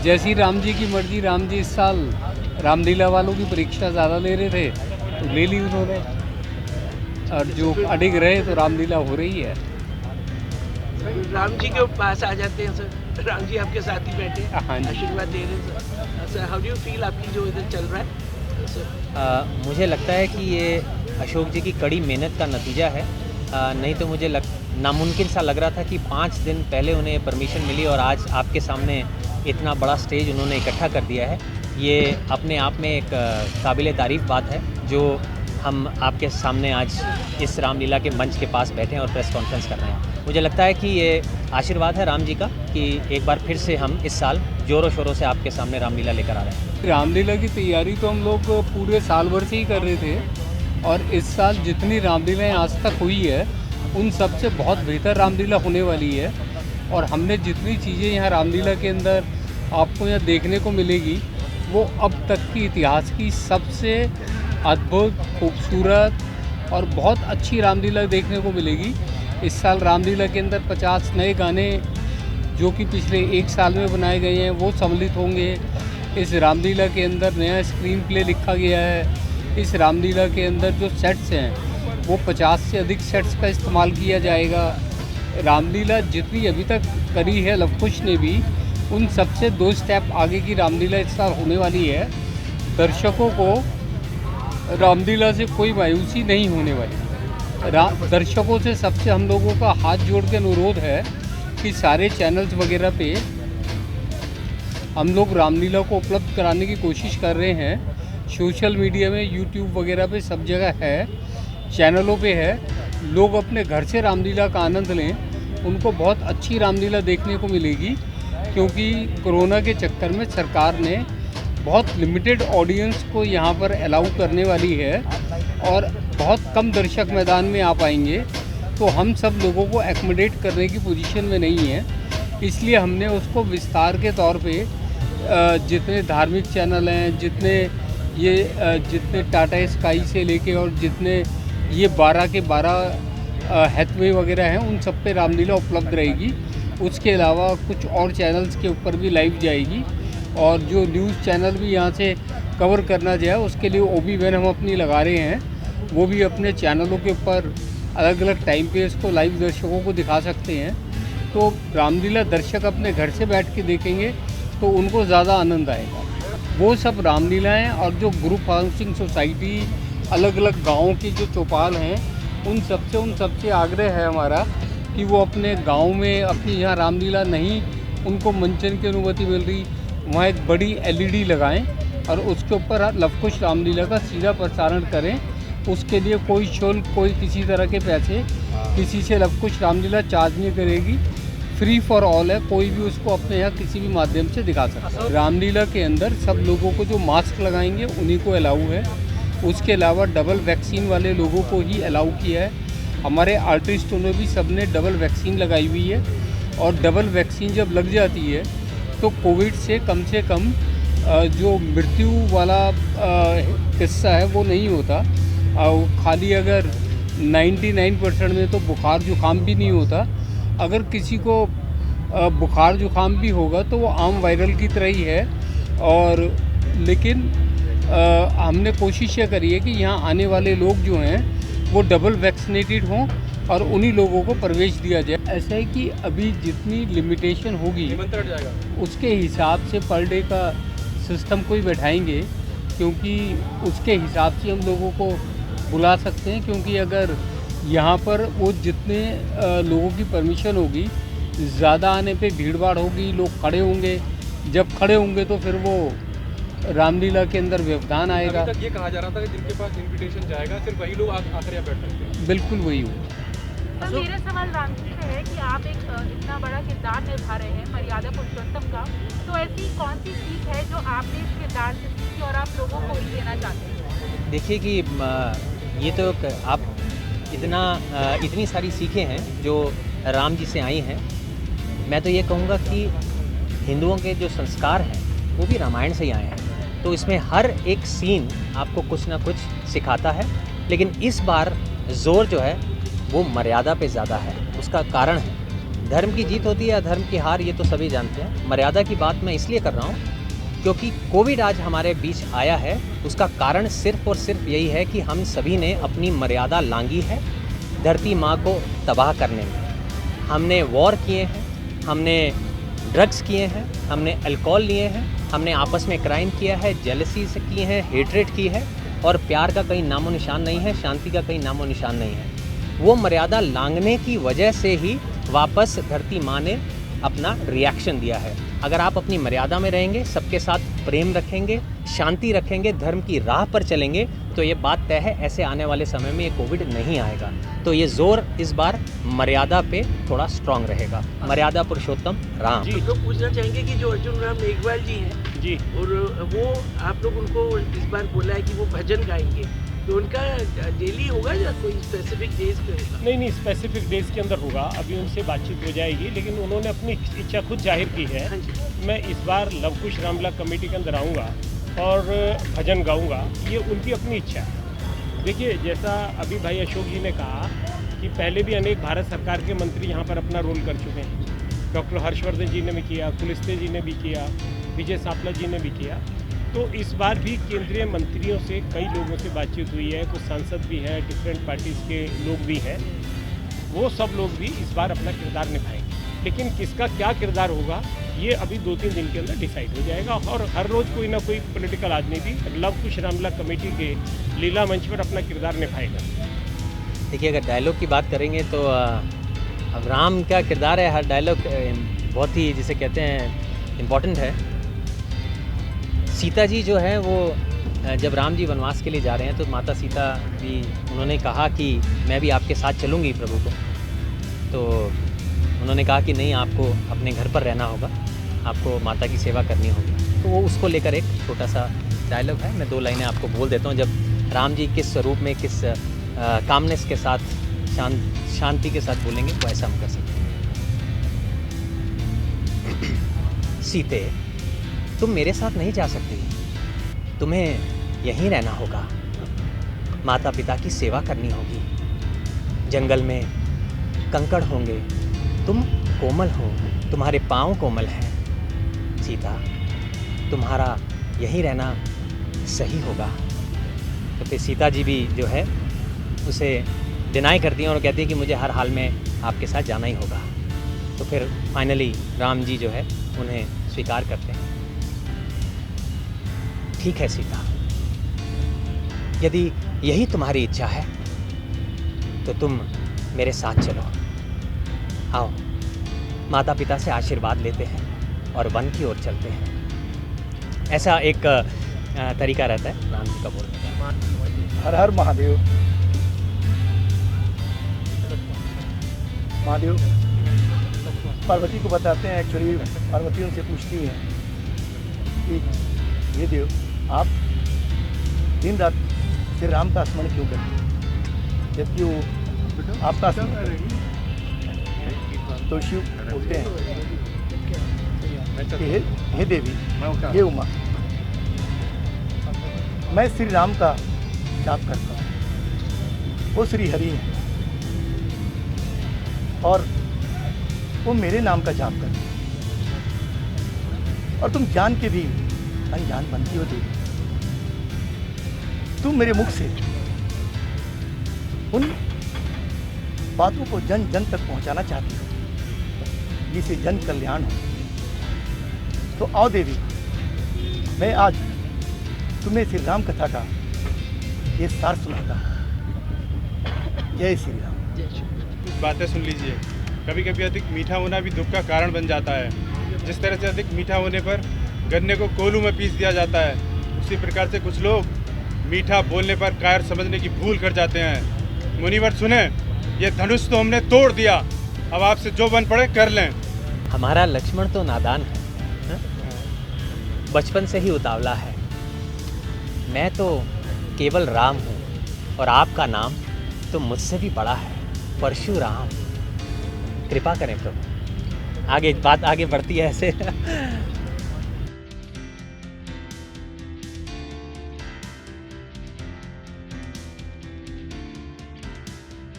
जैसी राम जी की मर्जी। राम जी इस साल रामलीला वालों की परीक्षा ज़्यादा ले रहे थे तो ले ली उन्होंने, और जो अडिग रहे तो रामलीला हो रही है। राम जी के पास आ जाते हैं सर, राम जी आपके साथ ही बैठे हैं, हाँ जी। आशीर्वाद दे रहे हैं sir. Sir how do you feel आपकी जो इधर चल रहा है सर? मुझे लगता है कि ये अशोक जी की कड़ी मेहनत का नतीजा है। नहीं तो मुझे नामुमकिन सा लग रहा था कि 5 दिन पहले उन्हें परमिशन मिली और आज आपके सामने इतना बड़ा स्टेज उन्होंने इकट्ठा कर दिया है। ये अपने आप में एक काबिल तारीफ़ बात है जो हम आपके सामने आज इस रामलीला के मंच के पास बैठे हैं और प्रेस कॉन्फ्रेंस कर रहे हैं। मुझे लगता है कि ये आशीर्वाद है राम जी का कि एक बार फिर से हम इस साल ज़ोरों शोरों से आपके सामने रामलीला लेकर आ रहे हैं। रामलीला की तैयारी तो हम लोग पूरे साल भर से ही कर रहे थे, और इस साल जितनी रामलीलाएँ आज तक हुई है उन सब से बहुत बेहतर रामलीला होने वाली है। और हमने जितनी चीज़ें यहाँ रामलीला के अंदर आपको यहाँ देखने को मिलेगी वो अब तक की इतिहास की सबसे अद्भुत, खूबसूरत और बहुत अच्छी रामलीला देखने को मिलेगी। इस साल रामलीला के अंदर 50 नए गाने जो कि पिछले 1 साल में बनाए गए हैं वो सम्मिलित होंगे। इस रामलीला के अंदर नया स्क्रीन प्ले लिखा गया है। इस रामलीला के अंदर जो सेट्स हैं वो 50 से अधिक सेट्स का इस्तेमाल किया जाएगा। रामलीला जितनी अभी तक करी है लवकुश ने भी, उन सबसे 2 स्टेप आगे की रामलीला इस साल होने वाली है। दर्शकों को रामलीला से कोई मायूसी नहीं होने वाली। दर्शकों से सबसे हम लोगों का हाथ जोड़ के अनुरोध है कि सारे चैनल्स वगैरह पे हम लोग रामलीला को उपलब्ध कराने की कोशिश कर रहे हैं। सोशल मीडिया में, यूट्यूब वगैरह पे सब जगह है, चैनलों पे है। लोग अपने घर से रामलीला का आनंद लें, उनको बहुत अच्छी रामलीला देखने को मिलेगी। क्योंकि कोरोना के चक्कर में सरकार ने बहुत लिमिटेड ऑडियंस को यहाँ पर अलाउ करने वाली है और बहुत कम दर्शक मैदान में आ पाएंगे, तो हम सब लोगों को एकोमोडेट करने की पोजीशन में नहीं है। इसलिए हमने उसको विस्तार के तौर पे जितने धार्मिक चैनल हैं, जितने टाटा स्काई से लेके और जितने ये 12 के 12 हैथवे वगैरह हैं, उन सब पे रामलीला उपलब्ध रहेगी। उसके अलावा कुछ और चैनल्स के ऊपर भी लाइव जाएगी, और जो न्यूज़ चैनल भी यहाँ से कवर करना चाहे उसके लिए ओबी वैन हम अपनी लगा रहे हैं। वो भी अपने चैनलों के ऊपर अलग अलग टाइम पे इसको लाइव दर्शकों को दिखा सकते हैं। तो रामलीला दर्शक अपने घर से बैठ के देखेंगे तो उनको ज़्यादा आनंद आएगा। वो सब रामलीलाएँ और जो ग्रुप हाउसिंग सोसाइटी, अलग अलग गाँव की जो चौपाल हैं, उन सबसे आग्रह है हमारा कि वो अपने गांव में अपनी यहाँ रामलीला नहीं उनको मंचन की अनुमति मिल रही, वहाँ एक बड़ी LED लगाएं और उसके ऊपर लवकुश रामलीला का सीधा प्रसारण करें। उसके लिए कोई शुल्क, कोई किसी तरह के पैसे किसी से लवकुश रामलीला चार्ज नहीं करेगी, फ्री फॉर ऑल है। कोई भी उसको अपने यहाँ किसी भी माध्यम से दिखा सकता है। रामलीला के अंदर सब लोगों को जो मास्क लगाएंगे उन्हीं को अलाउ है। उसके अलावा डबल वैक्सीन वाले लोगों को ही अलाउ किया है। हमारे आर्टिस्टों ने भी सबने डबल वैक्सीन लगाई हुई है, और डबल वैक्सीन जब लग जाती है तो कोविड से कम जो मृत्यु वाला किस्सा है वो नहीं होता। खाली अगर 99% में तो बुखार जुकाम भी नहीं होता। अगर किसी को बुखार जुकाम भी होगा तो वो आम वायरल की तरह ही है। और लेकिन हमने कोशिश ये करी है कि यहाँ आने वाले लोग जो हैं वो डबल वैक्सीनेटेड हों और उन्हीं लोगों को प्रवेश दिया जाए। ऐसा है कि अभी जितनी लिमिटेशन होगी उसके हिसाब से पर डे का सिस्टम कोई बैठाएंगे, क्योंकि उसके हिसाब से हम लोगों को बुला सकते हैं। क्योंकि अगर यहाँ पर वो जितने लोगों की परमिशन होगी, ज़्यादा आने पे भीड़ भाड़ होगी, लोग खड़े होंगे। जब खड़े होंगे तो फिर वो रामलीला के अंदर व्यवधान आएगा। अभी तक ये कहा जा रहा था कि जिनके पास इनविटेशन जाएगा सिर्फ वही लोग आकर यहाँ बैठ सकते हैं। बिल्कुल वही हो। तो मेरा सवाल राम जी से है कि आप एक इतना बड़ा किरदार निभा रहे हैं मर्यादा पुरुषोत्तम का, तो ऐसी कौन सी सीख है जो आपने इस किरदार से सीखी और आप लोगों को ही देना चाहते हैं? देखिए कि ये तो आप इतनी सारी सीखें हैं जो राम जी से आई हैं। मैं तो ये कहूँगा कि हिंदुओं के जो संस्कार हैं वो भी रामायण से ही आए हैं। तो इसमें हर एक सीन आपको कुछ ना कुछ सिखाता है, लेकिन इस बार जोर जो है वो मर्यादा पे ज़्यादा है। उसका कारण है धर्म की जीत होती है या धर्म की हार, ये तो सभी जानते हैं। मर्यादा की बात मैं इसलिए कर रहा हूँ क्योंकि कोविड आज हमारे बीच आया है, उसका कारण सिर्फ और सिर्फ यही है कि हम सभी ने अपनी मर्यादा लांघी है धरती माँ को तबाह करने में। हमने वॉर किए हैं, हमने ड्रग्स किए हैं, हमने अल्कोहल लिए हैं, हमने आपस में क्राइम किया है, जेलसी से किए हैं, हेट्रेड की है, और प्यार का कहीं नामो निशान नहीं है, शांति का कहीं नामो निशान नहीं है। वो मर्यादा लांघने की वजह से ही वापस धरती माँ ने अपना रिएक्शन दिया है। अगर आप अपनी मर्यादा में रहेंगे, सबके साथ प्रेम रखेंगे, शांति रखेंगे, धर्म की राह पर चलेंगे, तो ये बात तय है ऐसे आने वाले समय में ये कोविड नहीं आएगा। तो ये जोर इस बार मर्यादा पे थोड़ा स्ट्रांग रहेगा। मर्यादा पुरुषोत्तम राम जी। तो पूछना चाहेंगे कि जो अर्जुन राम मेघवाल जी हैं जी, और वो आप लोग उनको इस बार बोला है कि वो भजन गाएंगे, तो उनका डेली होगा या कोई स्पेसिफिक डेज पे होगा? नहीं स्पेसिफिक डेज के अंदर होगा, अभी उनसे बातचीत हो जाएगी, लेकिन उन्होंने अपनी इच्छा खुद जाहिर की है। हाँ जी। मैं इस बार लवकुश रामला कमेटी के अंदर आऊँगा और भजन गाऊँगा, ये उनकी अपनी इच्छा है। देखिए, जैसा अभी भाई अशोक जी ने कहा कि पहले भी अनेक भारत सरकार के मंत्री यहाँ पर अपना रोल कर चुके हैं। डॉक्टर हर्षवर्धन जी ने भी किया, कुलिस्ते जी ने भी किया, विजय सापला जी ने भी किया। तो इस बार भी केंद्रीय मंत्रियों से कई लोगों से बातचीत हुई है, कुछ सांसद भी हैं, डिफरेंट पार्टीज़ के लोग भी हैं। वो सब लोग भी इस बार अपना किरदार निभाएंगे, लेकिन किसका क्या किरदार होगा ये अभी 2-3 दिन के अंदर डिसाइड हो जाएगा। और हर रोज़ कोई ना कोई पॉलिटिकल आदमी भी लवकुश रामला कमेटी के लीला मंच पर अपना किरदार निभाएगा। देखिए, अगर डायलॉग की बात करेंगे तो अब राम का किरदार है, हर डायलॉग बहुत ही जिसे कहते हैं इम्पोर्टेंट है। सीता जी जो है वो जब राम जी वनवास के लिए जा रहे हैं तो माता सीता भी उन्होंने कहा कि मैं भी आपके साथ चलूँगी प्रभु को, तो उन्होंने कहा कि नहीं, आपको अपने घर पर रहना होगा, आपको माता की सेवा करनी होगी। तो वो उसको लेकर एक छोटा सा डायलॉग है, मैं 2 लाइनें आपको बोल देता हूँ। जब राम जी किस स्वरूप में, किस कामनेस के साथ, शांति के साथ बोलेंगे तो ऐसा हम कर सकते हैं। सीते, तुम मेरे साथ नहीं जा सकती, तुम्हें यहीं रहना होगा, माता पिता की सेवा करनी होगी। जंगल में कंकड़ होंगे, तुम कोमल हो, तुम्हारे पाँव कोमल हैं। सीता, तुम्हारा यहीं रहना सही होगा। तो फिर सीता जी भी जो है उसे डिनाई करती हैं और कहती है कि मुझे हर हाल में आपके साथ जाना ही होगा। तो फिर फाइनली राम जी जो है उन्हें स्वीकार करते हैं। ठीक है सीता, यदि यही तुम्हारी इच्छा है तो तुम मेरे साथ चलो। आओ, माता पिता से आशीर्वाद लेते हैं और वन की ओर चलते हैं। ऐसा एक तरीका रहता है राम जी का बोलने का। हर हर महादेव। महादेव पार्वती को बताते हैं, एक्चुअली पार्वती उनसे पूछती है कि ये देव, आप दिन रात श्री राम का स्मरण क्यों करते हैं, जबकि वो आपका स्मरण। तो शिव बोलते हैं कि हे देवी, हे उमा, मैं श्री राम का जाप करता हूँ, वो श्री हरि हैं और वो मेरे नाम का जाप करते हैं, और तुम जान के भी अनजान बनती हो देवी। तुम मेरे मुख से उन बातों को जन जन तक पहुंचाना चाहती हो जिसे जन कल्याण हो। तो आओ देवी, मैं आज तुम्हें श्री राम कथा का ये सार सुनाता हूँ। जय श्री राम। कुछ बातें सुन लीजिए। कभी कभी अधिक मीठा होना भी दुख का कारण बन जाता है। जिस तरह से अधिक मीठा होने पर गन्ने को कोलू में पीस दिया जाता है, उसी प्रकार से कुछ लोग मीठा बोलने पर कायर समझने की भूल कर जाते हैं। मुनिवर सुने, ये धनुष तो हमने तोड़ दिया, अब आपसे जो बन पड़े कर लें। हमारा लक्ष्मण तो नादान है, बचपन से ही उतावला है। मैं तो केवल राम हूँ और आपका नाम तो मुझसे भी बड़ा है, परशुराम। कृपा करें प्रभु। बात आगे बढ़ती है ऐसे।